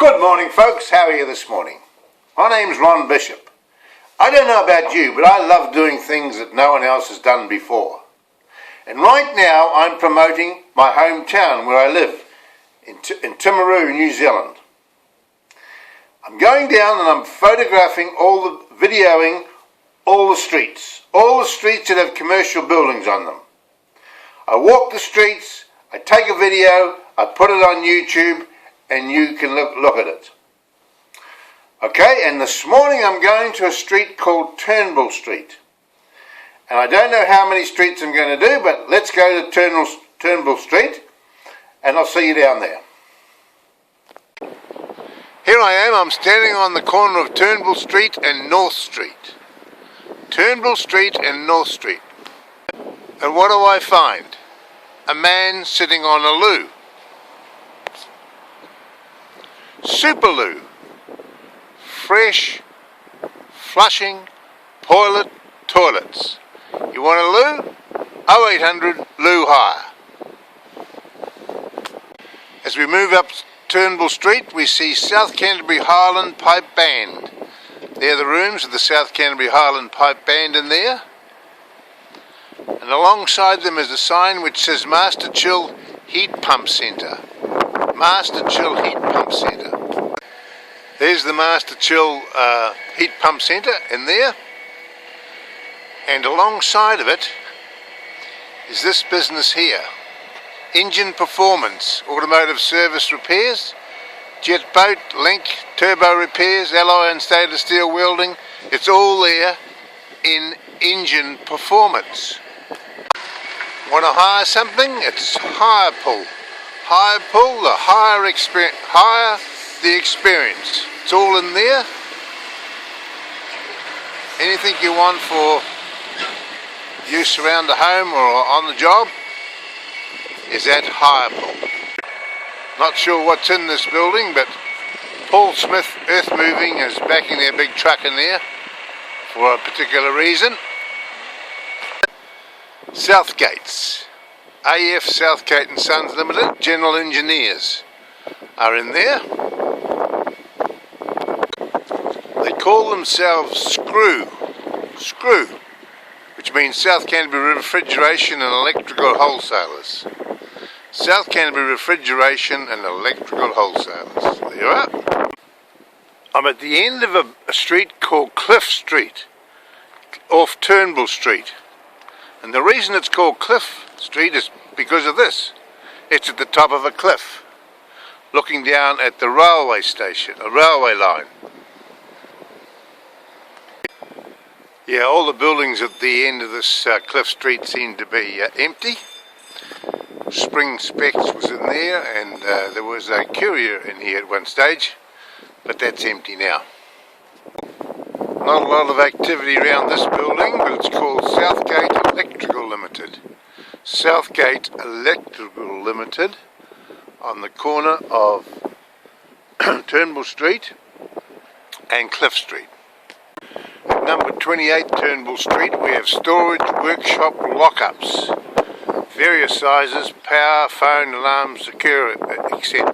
Good morning, folks. How are you this morning? My name's Ron Bishop. I don't know about you, but I love doing things that no one else has done before. And right now I'm promoting my hometown where I live, in Timaru, New Zealand. I'm going down and I'm photographing videoing all the streets that have commercial buildings on them. I walk the streets, I take a video, I put it on YouTube, and you can look at it. Okay, and this morning I'm going to a street called Turnbull Street. And I don't know how many streets I'm going to do, but let's go to Turnbull Street, and I'll see you down there. Here I am, I'm standing on the corner of Turnbull Street and North Street. Turnbull Street and North Street. And what do I find? A man sitting on a loo. Super loo. Fresh, flushing, toilets. You want a loo? 0800 Loo Hire. As we move up Turnbull Street, we see South Canterbury Highland Pipe Band. There are the rooms of the South Canterbury Highland Pipe Band in there. And alongside them is a sign which says Master Chill Heat Pump Centre. Master Chill Heat Pump Centre. There's the Master Chill Heat Pump Centre in there. And alongside of it is this business here. Engine Performance, Automotive Service Repairs, Jet Boat, Link, Turbo Repairs, alloy and stainless steel welding. It's all there in Engine Performance. Want to hire something? It's Hire Pull. Hire Pull, the hire the experience. It's all in there. Anything you want for use around the home or on the job is at Hire Pull. Not sure what's in this building, but Paul Smith Earth Moving is backing their big truck in there for a particular reason. Southgates. AF Southgate and Sons Limited, General Engineers are in there. They call themselves Screw, which means South Canterbury Refrigeration and Electrical Wholesalers. South Canterbury Refrigeration and Electrical Wholesalers. There you are. I'm at the end of a street called Cliff Street, off Turnbull Street. And the reason it's called Cliff Street is because of this. It's at the top of a cliff, looking down at the railway station, a railway line. Yeah, all the buildings at the end of this Cliff Street seem to be empty. Spring Specs was in there, and there was a courier in here at one stage, but that's empty now. Not a lot of activity around this building, but it's called Southgate Electrical Limited. Southgate Electrical Limited on the corner of Turnbull Street and Cliff Street. At number 28 Turnbull Street we have storage workshop lockups. Various sizes, power, phone, alarm, secure, etc.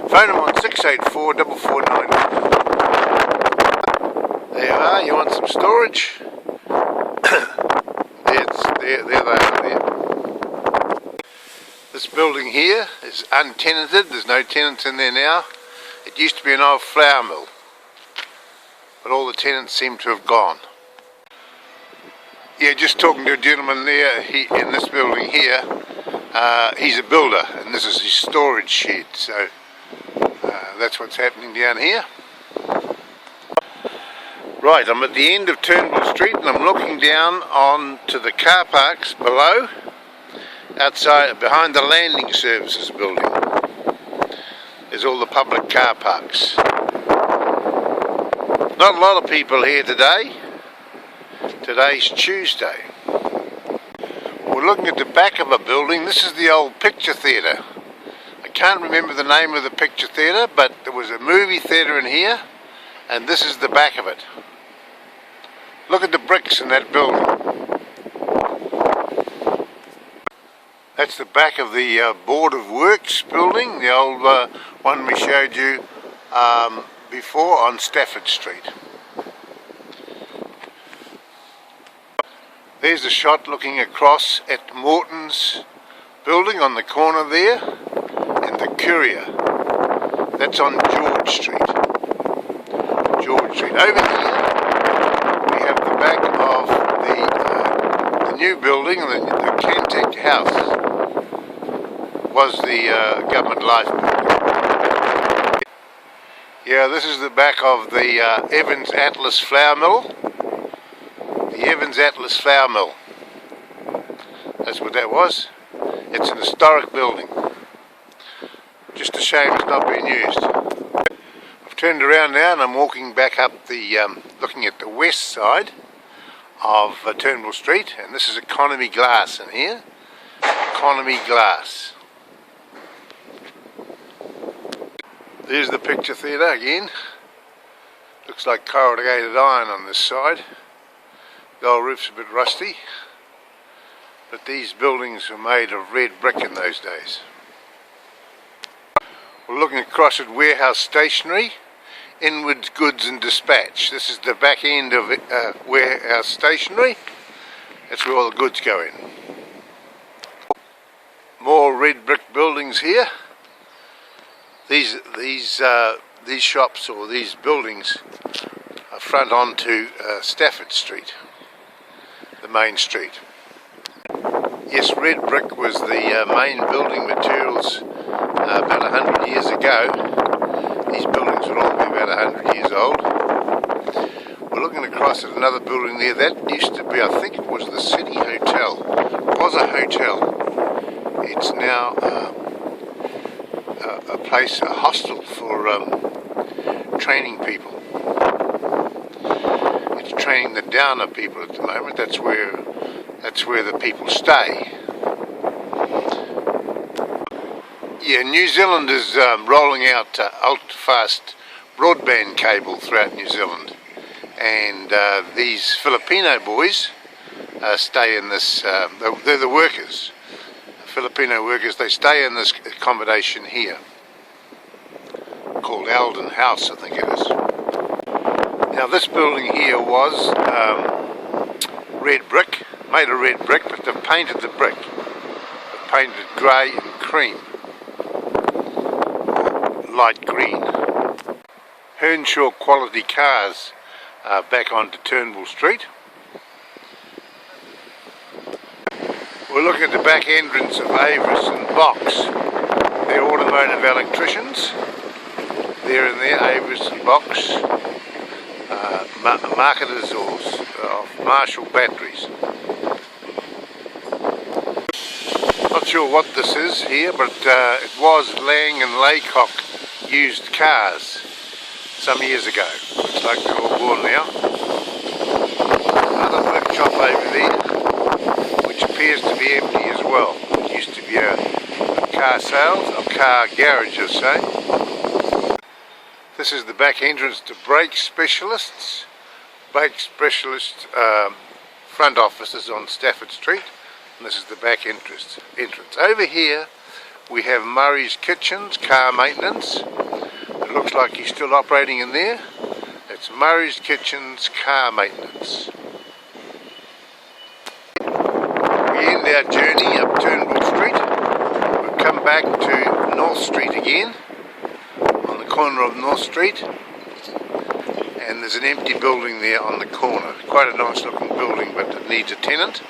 Phone them on 684 4499. There you are, you want some storage? There they are there. This building here is untenanted, there's no tenants in there now. It used to be an old flour mill, but all the tenants seem to have gone. Yeah, just talking to a gentleman there in this building here. He's a builder and this is his storage shed, so that's what's happening down here. Right, I'm at the end of Turnbull Street and I'm looking down on to the car parks below, outside, behind the landing services building. There's all the public car parks. Not a lot of people here today. Today's Tuesday. We're looking at the back of a building. This is the old picture theatre. I can't remember the name of the picture theatre, but there was a movie theatre in here, and this is the back of it. Look at the bricks in that building. That's the back of the Board of Works building, the old one we showed you before on Stafford Street. There's a shot looking across at Morton's building on the corner there, and the Courier. That's on George Street. George Street. Over here we have the back of the new building, the Cantec House. Was the government life building. Yeah, this is the back of the Evans Atlas Flour Mill. The Evans Atlas Flour Mill. That's what that was. It's an historic building. Just a shame it's not being used. I've turned around now and I'm walking back up the, looking at the west side of Turnbull Street, and this is Economy Glass in here. Economy Glass. There's the picture theatre again. Looks like corrugated iron on this side. The old roof's a bit rusty, but these buildings were made of red brick in those days. We're looking across at Warehouse Stationery, Inwards Goods and Dispatch. This is the back end of Warehouse Stationery. That's where all the goods go in. More red brick buildings here. These shops or these buildings are front onto Stafford Street, the main street. Yes, red brick was the main building materials about 100 years ago. These buildings would all be about 100 years old. We're looking across at another building there. That used to be, I think it was the City Hotel. It was a hotel. It's now a place, a hostel for training people. It's training the Downer people at the moment. That's where the people stay. Yeah, New Zealand is rolling out ultra-fast broadband cable throughout New Zealand, and these Filipino boys stay in this. They're the workers. Filipino workers, they stay in this accommodation here called Alden House, I think it is. Now this building here was red brick, made of red brick, but they've painted the brick. They've painted it grey and cream, light green. Earnshaw quality cars back onto Turnbull Street. We're looking at the back entrance of Avis and Box. They're automotive electricians. They're in there, Avis and Box. Marketers of Marshall batteries. Not sure what this is here, but it was Lang and Laycock used cars some years ago. Looks like they're all gone now. Another workshop over there, which appears to be empty as well. It used to be a car sales, a car garage, I'd say. This is the back entrance to Brake Specialists. Brake Specialist front offices on Stafford Street, and this is the back entrance. Over here we have Murray's Kitchens, car maintenance. It looks like he's still operating in there. It's Murray's Kitchens, car maintenance. We end our journey up Turnbull Street. We've come back to North Street again, on the corner of North Street, and there's an empty building there on the corner. Quite a nice looking building, but it needs a tenant.